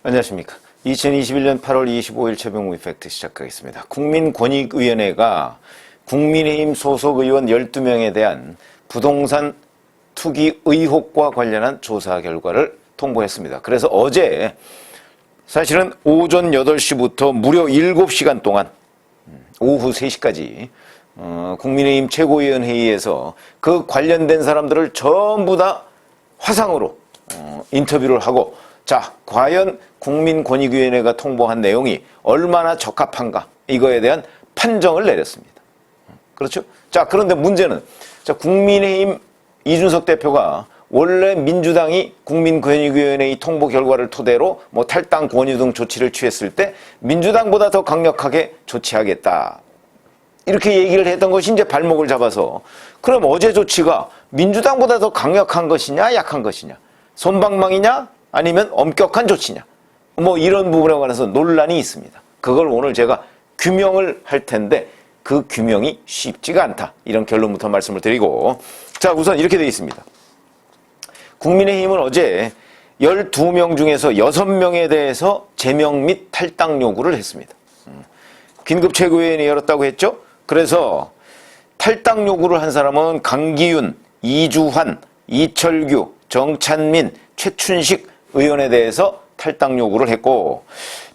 안녕하십니까. 2021년 8월 25일 최병우 이펙트 시작하겠습니다. 국민권익위원회가 국민의힘 소속 의원 12명에 대한 부동산 투기 의혹과 관련한 조사 결과를 통보했습니다. 그래서 어제 사실은 오전 8시부터 무려 7시간 동안 오후 3시까지 국민의힘 최고위원 회의에서 그 관련된 사람들을 전부 다 화상으로 인터뷰를 하고, 자, 과연 국민권익위원회가 통보한 내용이 얼마나 적합한가, 이거에 대한 판정을 내렸습니다. 그렇죠? 자, 그런데 문제는, 자, 국민의힘 이준석 대표가 원래 민주당이 국민권익위원회의 통보 결과를 토대로 뭐 탈당 권유 등 조치를 취했을 때 민주당보다 더 강력하게 조치하겠다, 이렇게 얘기를 했던 것이 이제 발목을 잡아서, 그럼 어제 조치가 민주당보다 더 강력한 것이냐 약한 것이냐, 솜방망이냐 아니면 엄격한 조치냐, 뭐 이런 부분에 관해서 논란이 있습니다. 그걸 오늘 제가 규명을 할 텐데 그 규명이 쉽지가 않다, 이런 결론부터 말씀을 드리고, 자, 우선 이렇게 되어 있습니다. 국민의힘은 어제 12명 중에서 6명에 대해서 제명 및 탈당 요구를 했습니다. 긴급 최고위원회 열었다고 했죠? 그래서 탈당 요구를 한 사람은 강기윤, 이주환, 이철규, 정찬민, 최춘식 의원에 대해서 탈당 요구를 했고,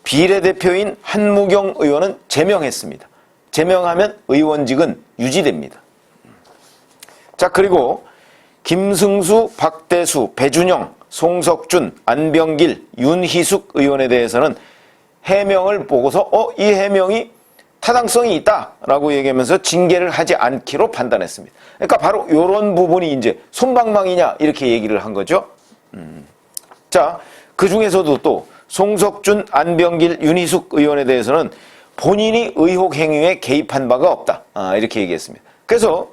비례대표인 한무경 의원은 제명했습니다. 제명하면 의원직은 유지됩니다. 자, 그리고 김승수, 박대수, 배준영, 송석준, 안병길, 윤희숙 의원에 대해서는 해명을 보고서 이 해명이 타당성이 있다라고 얘기하면서 징계를 하지 않기로 판단했습니다. 그러니까 바로 이런 부분이 이제 솜방망이냐, 이렇게 얘기를 한 거죠. 자, 그 중에서도 또 송석준, 안병길, 윤희숙 의원에 대해서는 본인이 의혹 행위에 개입한 바가 없다, 이렇게 얘기했습니다. 그래서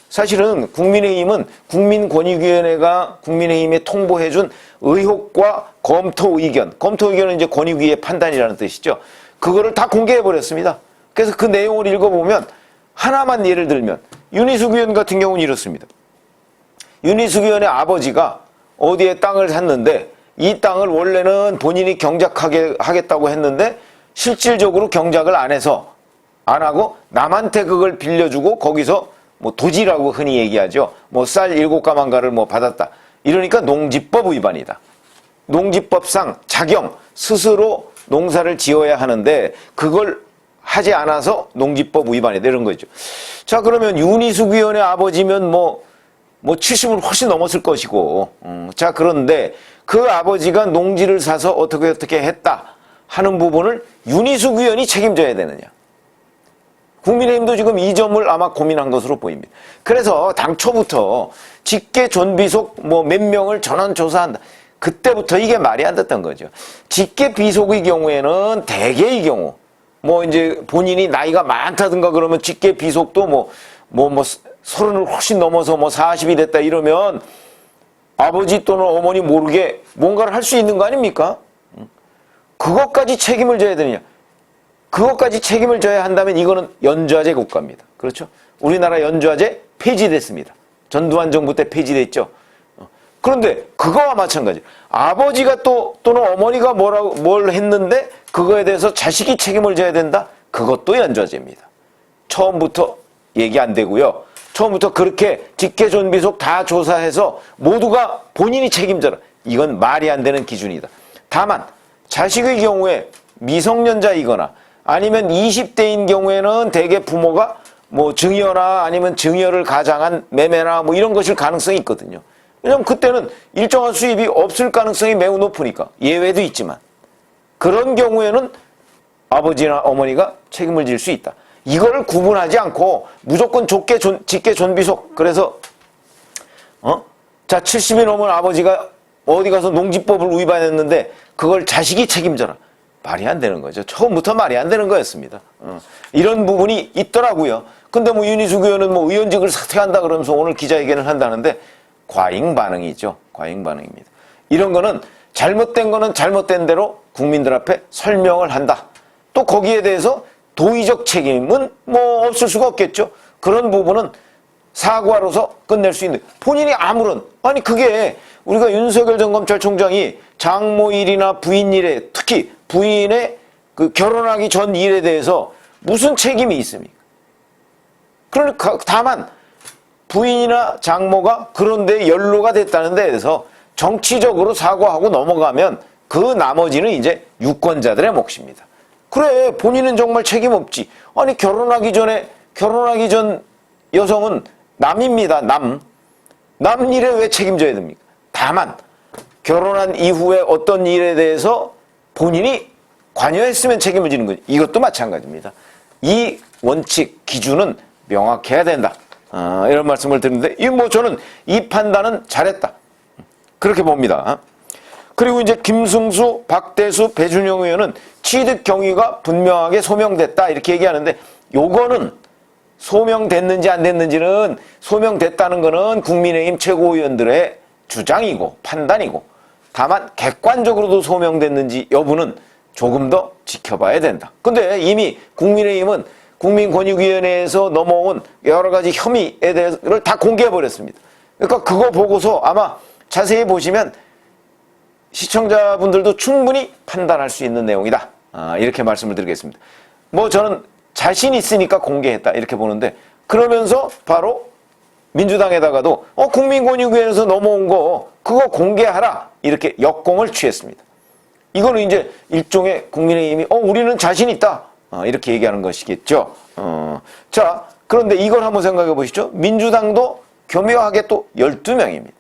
사실은 국민의힘은 국민권익위원회가 국민의힘에 통보해준 의혹과 검토 의견은 이제 권익위의 판단이라는 뜻이죠. 그거를 다 공개해버렸습니다. 그래서 그 내용을 읽어보면 하나만 예를 들면 윤희숙 의원 같은 경우는 이렇습니다. 윤희숙 의원의 아버지가 어디에 땅을 샀는데 이 땅을 원래는 본인이 경작하게 하겠다고 했는데 실질적으로 경작을 안 하고 남한테 그걸 빌려주고 거기서 뭐 도지라고 흔히 얘기하죠. 뭐 쌀 7가만가를 뭐 받았다. 이러니까 농지법 위반이다. 농지법상 자경, 스스로 농사를 지어야 하는데 그걸 하지 않아서 농지법 위반이다, 이런 거죠. 자, 그러면 윤희숙 의원의 아버지면 뭐 70을 훨씬 넘었을 것이고, 자, 그런데 그 아버지가 농지를 사서 어떻게 했다 하는 부분을 윤희숙 의원이 책임져야 되느냐. 국민의힘도 지금 이 점을 아마 고민한 것으로 보입니다. 그래서 당초부터 직계 존비속 몇 명을 전원 조사한다, 그때부터 이게 말이 안 됐던 거죠. 직계 비속의 경우에는 대개의 경우 이제 본인이 나이가 많다든가 그러면 직계 비속도 30을 훨씬 넘어서 40이 됐다 이러면 아버지 또는 어머니 모르게 뭔가를 할 수 있는 거 아닙니까? 그것까지 책임을 져야 되느냐? 그것까지 책임을 져야 한다면 이거는 연좌제 국가입니다. 그렇죠? 우리나라 연좌제 폐지됐습니다. 전두환 정부 때 폐지됐죠. 그런데 그거와 마찬가지. 아버지가 또는 어머니가 뭘 했는데 그거에 대해서 자식이 책임을 져야 된다? 그것도 연좌제입니다. 처음부터 얘기 안 되고요. 처음부터 그렇게 직계존비속 다 조사해서 모두가 본인이 책임져라, 이건 말이 안 되는 기준이다. 다만 자식의 경우에 미성년자이거나 아니면 20대인 경우에는 대개 부모가 증여나 아니면 증여를 가장한 매매나 이런 것일 가능성이 있거든요. 왜냐하면 그때는 일정한 수입이 없을 가능성이 매우 높으니까, 예외도 있지만 그런 경우에는 아버지나 어머니가 책임을 질 수 있다. 이걸 구분하지 않고 무조건 직계 존비속, 그래서 자, 70이 넘은 아버지가 어디 가서 농지법을 위반했는데 그걸 자식이 책임져라, 말이 안 되는 거죠. 처음부터 말이 안 되는 거였습니다. 이런 부분이 있더라고요. 근데 윤희숙 의원은 의원직을 사퇴한다 그러면서 오늘 기자회견을 한다는데 과잉 반응이죠. 과잉 반응입니다. 이런 거는 잘못된 거는 잘못된 대로 국민들 앞에 설명을 한다. 또 거기에 대해서 도의적 책임은 없을 수가 없겠죠. 그런 부분은 사과로서 끝낼 수 있는, 본인이 아무런, 아니 그게 우리가 윤석열 전 검찰총장이 장모 일이나 부인 일에, 특히 부인의 그 결혼하기 전 일에 대해서 무슨 책임이 있습니까? 그러니까 다만 부인이나 장모가 그런데 연루가 됐다는 데에서 정치적으로 사과하고 넘어가면 그 나머지는 이제 유권자들의 몫입니다. 그래, 본인은 정말 책임 없지. 아니 결혼하기 전 여성은 남입니다. 남 일에 왜 책임져야 됩니까? 다만 결혼한 이후에 어떤 일에 대해서 본인이 관여했으면 책임을 지는 거지. 이것도 마찬가지입니다. 이 원칙 기준은 명확해야 된다. 이런 말씀을 드리는데, 저는 이 판단은 잘했다, 그렇게 봅니다. 그리고 이제 김승수, 박대수, 배준영 의원은 취득 경위가 분명하게 소명됐다 이렇게 얘기하는데, 요거는 소명됐는지 안 됐는지는, 소명됐다는 거는 국민의힘 최고위원들의 주장이고 판단이고, 다만 객관적으로도 소명됐는지 여부는 조금 더 지켜봐야 된다. 근데 이미 국민의힘은 국민권익위원회에서 넘어온 여러 가지 혐의에 대해서를 다 공개해버렸습니다. 그러니까 그거 보고서 아마 자세히 보시면 시청자분들도 충분히 판단할 수 있는 내용이다. 이렇게 말씀을 드리겠습니다. 저는 자신 있으니까 공개했다 이렇게 보는데, 그러면서 바로 민주당에다가도 국민권익위원회에서 넘어온 거 그거 공개하라 이렇게 역공을 취했습니다. 이거는 이제 일종의 국민의힘이 우리는 자신 있다 이렇게 얘기하는 것이겠죠. 자, 그런데 이걸 한번 생각해 보시죠. 민주당도 교묘하게 또 12명입니다.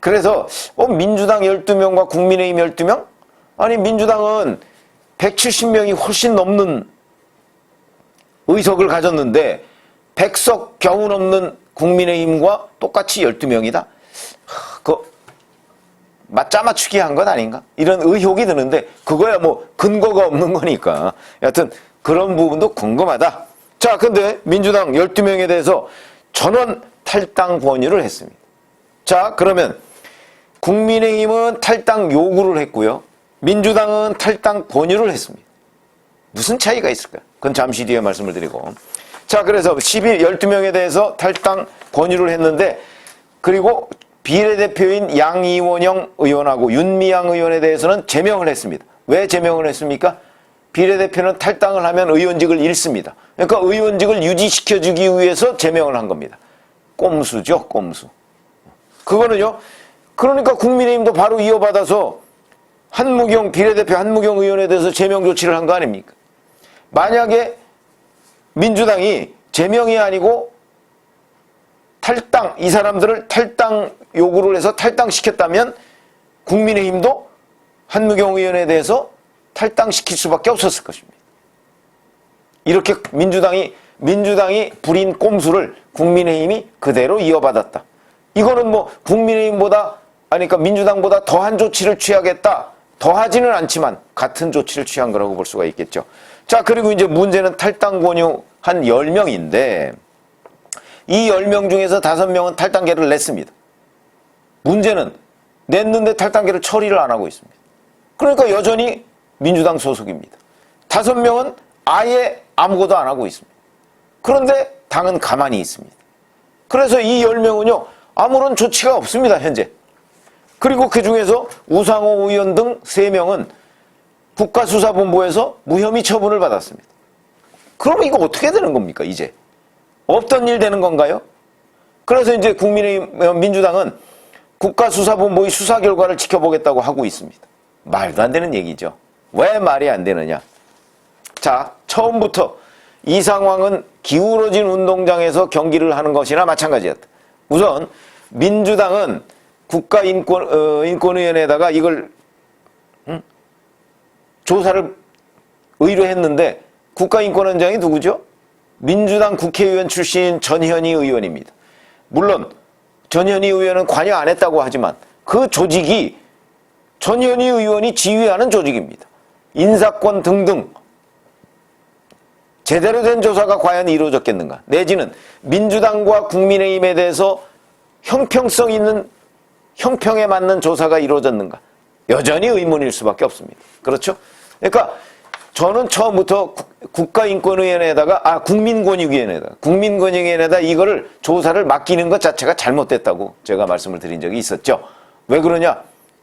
그래서 민주당 12명과 국민의힘 12명? 아니 민주당은 170명이 훨씬 넘는 의석을 가졌는데 100석 겨우 넘는 국민의힘과 똑같이 12명이다? 짜맞추기 한 건 아닌가? 이런 의혹이 드는데, 그거야 근거가 없는 거니까. 여하튼 그런 부분도 궁금하다. 자, 근데 민주당 12명에 대해서 전원 탈당 권유를 했습니다. 자, 그러면 국민의힘은 탈당 요구를 했고요. 민주당은 탈당 권유를 했습니다. 무슨 차이가 있을까요? 그건 잠시 뒤에 말씀을 드리고. 자, 그래서 12명에 대해서 탈당 권유를 했는데, 그리고 비례대표인 양이원영 의원하고 윤미향 의원에 대해서는 제명을 했습니다. 왜 제명을 했습니까? 비례대표는 탈당을 하면 의원직을 잃습니다. 그러니까 의원직을 유지시켜주기 위해서 제명을 한 겁니다. 꼼수죠, 꼼수. 그거는요, 그러니까 국민의힘도 바로 이어받아서 한무경, 비례대표 한무경 의원에 대해서 제명 조치를 한 거 아닙니까? 만약에 민주당이 제명이 아니고 탈당, 이 사람들을 탈당 요구를 해서 탈당시켰다면 국민의힘도 한무경 의원에 대해서 탈당시킬 수밖에 없었을 것입니다. 이렇게 민주당이 부린 꼼수를 국민의힘이 그대로 이어받았다. 이거는 국민의힘보다, 그러니까 민주당보다 더한 조치를 취하겠다. 더하지는 않지만 같은 조치를 취한 거라고 볼 수가 있겠죠. 자, 그리고 이제 문제는 탈당 권유 한 10명인데, 이 10명 중에서 5명은 탈당계를 냈습니다. 문제는 냈는데 탈당계를 처리를 안 하고 있습니다. 그러니까 여전히 민주당 소속입니다. 5명은 아예 아무것도 안 하고 있습니다. 그런데 당은 가만히 있습니다. 그래서 이 10명은요, 아무런 조치가 없습니다, 현재. 그리고 그 중에서 우상호 의원 등 3명은 국가수사본부에서 무혐의 처분을 받았습니다. 그러면 이거 어떻게 되는 겁니까, 이제? 없던 일 되는 건가요? 그래서 이제 민주당은 국가수사본부의 수사 결과를 지켜보겠다고 하고 있습니다. 말도 안 되는 얘기죠. 왜 말이 안 되느냐? 자, 처음부터 이 상황은 기울어진 운동장에서 경기를 하는 것이나 마찬가지였다. 우선 민주당은 국가인권위원회에다가 이걸 조사를 의뢰했는데, 국가인권원장이 누구죠? 민주당 국회의원 출신 전현희 의원입니다. 물론 전현희 의원은 관여 안 했다고 하지만 그 조직이 전현희 의원이 지휘하는 조직입니다. 인사권 등등 제대로 된 조사가 과연 이루어졌겠는가? 내지는 민주당과 국민의힘에 대해서 형평성 있는, 형평에 맞는 조사가 이루어졌는가? 여전히 의문일 수밖에 없습니다. 그렇죠? 그러니까 저는 처음부터 국가인권위원회에다가 국민권익위원회에다 이거를 조사를 맡기는 것 자체가 잘못됐다고 제가 말씀을 드린 적이 있었죠. 왜 그러냐?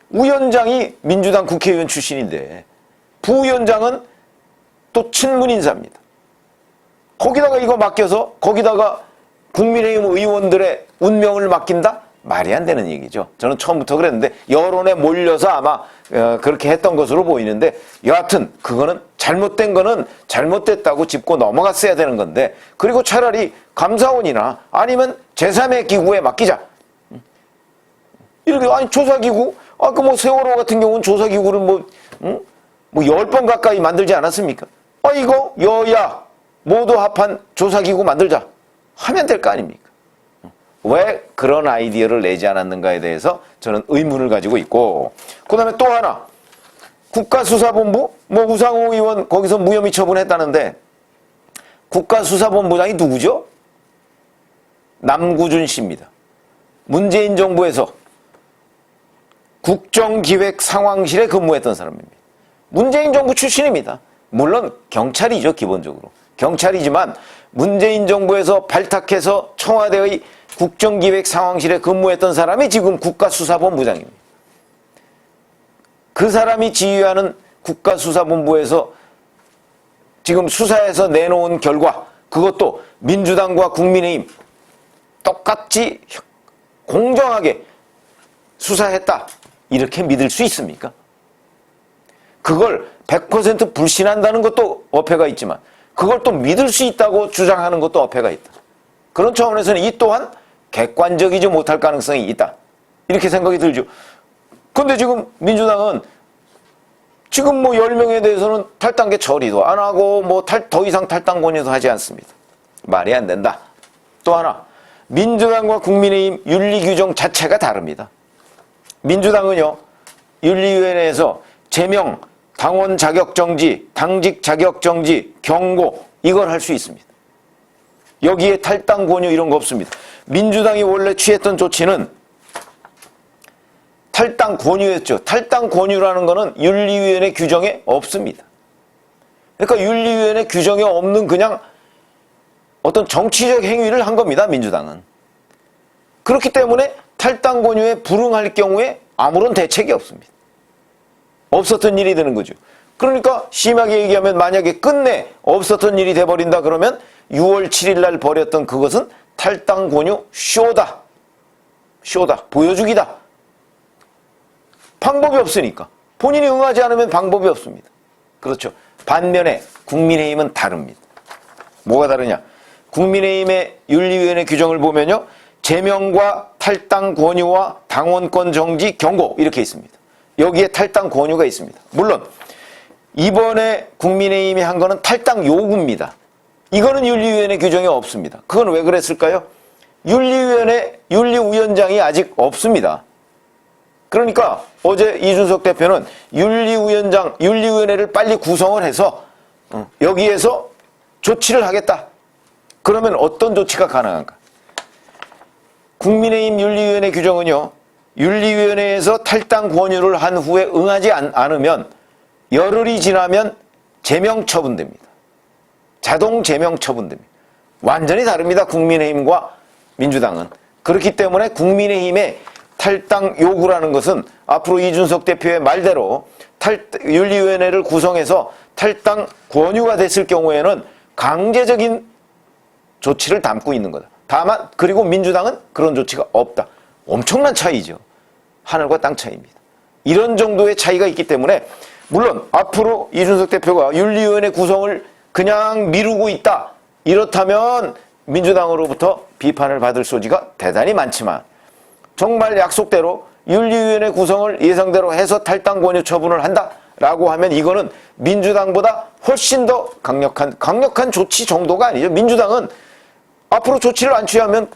위원장이 민주당 국회의원 출신인데 부위원장은 또 친문 인사입니다. 거기다가 이거 맡겨서 거기다가 국민의힘 의원들의 운명을 맡긴다? 말이 안 되는 얘기죠. 저는 처음부터 그랬는데 여론에 몰려서 아마 그렇게 했던 것으로 보이는데 여하튼 그거는 잘못된 거는 잘못됐다고 짚고 넘어갔어야 되는 건데 그리고 차라리 감사원이나 아니면 제3의 기구에 맡기자. 이렇게 아니 조사기구 아까 뭐 세월호 같은 경우는 조사기구를 뭐 10번 가까이 만들지 않았습니까? 이거 여야 모두 합한 조사기구 만들자 하면 될 거 아닙니까? 왜 그런 아이디어를 내지 않았는가에 대해서 저는 의문을 가지고 있고 그 다음에 또 하나 국가수사본부 뭐 우상호 의원 거기서 무혐의 처분했다는데 국가수사본부장이 누구죠? 남구준 씨입니다. 문재인 정부에서 국정기획상황실에 근무했던 사람입니다. 문재인 정부 출신입니다. 물론 경찰이죠, 기본적으로. 경찰이지만 문재인 정부에서 발탁해서 청와대의 국정기획상황실에 근무했던 사람이 지금 국가수사본부장입니다. 그 사람이 지휘하는 국가수사본부에서 지금 수사해서 내놓은 결과 그것도 민주당과 국민의힘 똑같이 공정하게 수사했다. 이렇게 믿을 수 있습니까? 그걸 100% 불신한다는 것도 어폐가 있지만 그걸 또 믿을 수 있다고 주장하는 것도 어폐가 있다. 그런 차원에서는 이 또한 객관적이지 못할 가능성이 있다. 이렇게 생각이 들죠. 근데 지금 민주당은 지금 뭐 10명에 대해서는 탈당계 처리도 안 하고 뭐 더 이상 탈당 권유도 하지 않습니다. 말이 안 된다. 또 하나, 민주당과 국민의힘 윤리 규정 자체가 다릅니다. 민주당은요, 윤리위원회에서 제명, 당원 자격 정지, 당직 자격 정지, 경고 이걸 할 수 있습니다. 여기에 탈당 권유 이런 거 없습니다. 민주당이 원래 취했던 조치는 탈당 권유였죠. 탈당 권유라는 거는 윤리위원회 규정에 없습니다. 그러니까 윤리위원회 규정에 없는 그냥 어떤 정치적 행위를 한 겁니다. 민주당은. 그렇기 때문에 탈당 권유에 불응할 경우에 아무런 대책이 없습니다. 없었던 일이 되는 거죠. 그러니까 심하게 얘기하면 만약에 끝내 없었던 일이 돼버린다 그러면 6월 7일 날 벌였던 그것은 탈당 권유 쇼다. 쇼다. 보여주기다. 방법이 없으니까. 본인이 응하지 않으면 방법이 없습니다. 그렇죠. 반면에 국민의힘은 다릅니다. 뭐가 다르냐? 국민의힘의 윤리위원회 규정을 보면요. 제명과 탈당 권유와 당원권 정지 경고 이렇게 있습니다. 여기에 탈당 권유가 있습니다. 물론 이번에 국민의힘이 한 거는 탈당 요구입니다. 이거는 윤리위원회 규정에 없습니다. 그건 왜 그랬을까요? 윤리위원장이 아직 없습니다. 그러니까 어제 이준석 대표는 윤리위원회를 빨리 구성을 해서 여기에서 조치를 하겠다. 그러면 어떤 조치가 가능한가? 국민의힘 윤리위원회 규정은요. 윤리위원회에서 탈당 권유를 한 후에 응하지 않으면 열흘이 지나면 제명 처분됩니다. 자동 제명 처분됩니다. 완전히 다릅니다. 국민의힘과 민주당은. 그렇기 때문에 국민의힘의 탈당 요구라는 것은 앞으로 이준석 대표의 말대로 윤리위원회를 구성해서 탈당 권유가 됐을 경우에는 강제적인 조치를 담고 있는 거다. 다만 그리고 민주당은 그런 조치가 없다. 엄청난 차이죠. 하늘과 땅 차이입니다. 이런 정도의 차이가 있기 때문에 물론 앞으로 이준석 대표가 윤리위원회 구성을 그냥 미루고 있다. 이렇다면 민주당으로부터 비판을 받을 소지가 대단히 많지만 정말 약속대로 윤리위원회 구성을 예상대로 해서 탈당 권유 처분을 한다라고 하면 이거는 민주당보다 훨씬 더 강력한 조치 정도가 아니죠. 민주당은 앞으로 조치를 안 취하면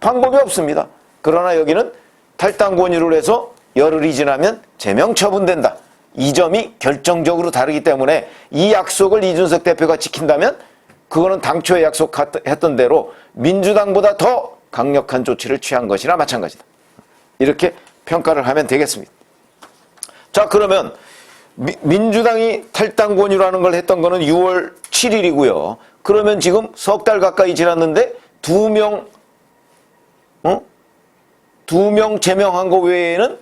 방법이 없습니다. 그러나 여기는 탈당 권유를 해서 열흘이 지나면 제명 처분된다. 이 점이 결정적으로 다르기 때문에 이 약속을 이준석 대표가 지킨다면 그거는 당초에 약속했던 대로 민주당보다 더 강력한 조치를 취한 것이나 마찬가지다. 이렇게 평가를 하면 되겠습니다. 자, 그러면 민주당이 탈당 권유라는 걸 했던 거는 6월 7일이고요. 그러면 지금 석 달 가까이 지났는데 두 명 제명한 거 외에는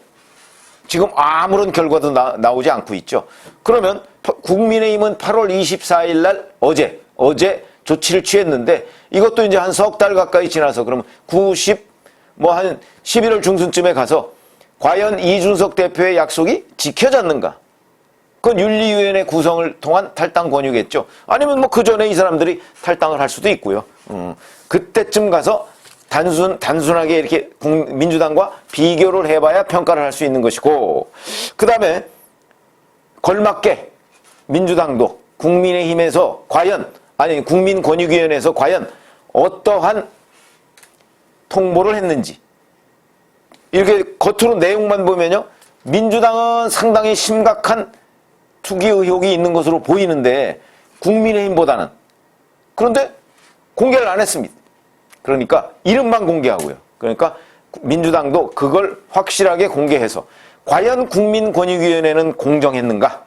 지금 아무런 결과도 나오지 않고 있죠. 그러면 국민의힘은 8월 24일 날 어제 조치를 취했는데 이것도 이제 한 석 달 가까이 지나서 그러면 한 11월 중순쯤에 가서 과연 이준석 대표의 약속이 지켜졌는가? 그건 윤리위원회 구성을 통한 탈당 권유겠죠. 아니면 뭐 그 전에 이 사람들이 탈당을 할 수도 있고요. 그때쯤 가서 단순하게 이렇게 민주당과 비교를 해봐야 평가를 할 수 있는 것이고, 그 다음에 걸맞게 민주당도 국민의힘에서 국민권익위원회에서 과연 어떠한 통보를 했는지, 이렇게 겉으로 내용만 보면요, 민주당은 상당히 심각한 투기 의혹이 있는 것으로 보이는데 국민의힘보다는, 그런데 공개를 안 했습니다. 그러니까 이름만 공개하고요. 그러니까 민주당도 그걸 확실하게 공개해서 과연 국민권익위원회는 공정했는가?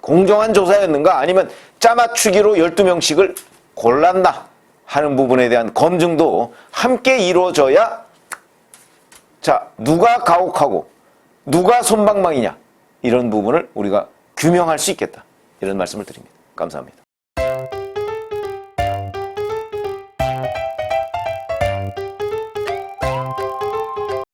공정한 조사였는가? 아니면 짜맞추기로 12명씩을 골랐나? 하는 부분에 대한 검증도 함께 이루어져야, 자, 누가 가혹하고 누가 솜방망이냐, 이런 부분을 우리가 규명할 수 있겠다, 이런 말씀을 드립니다. 감사합니다.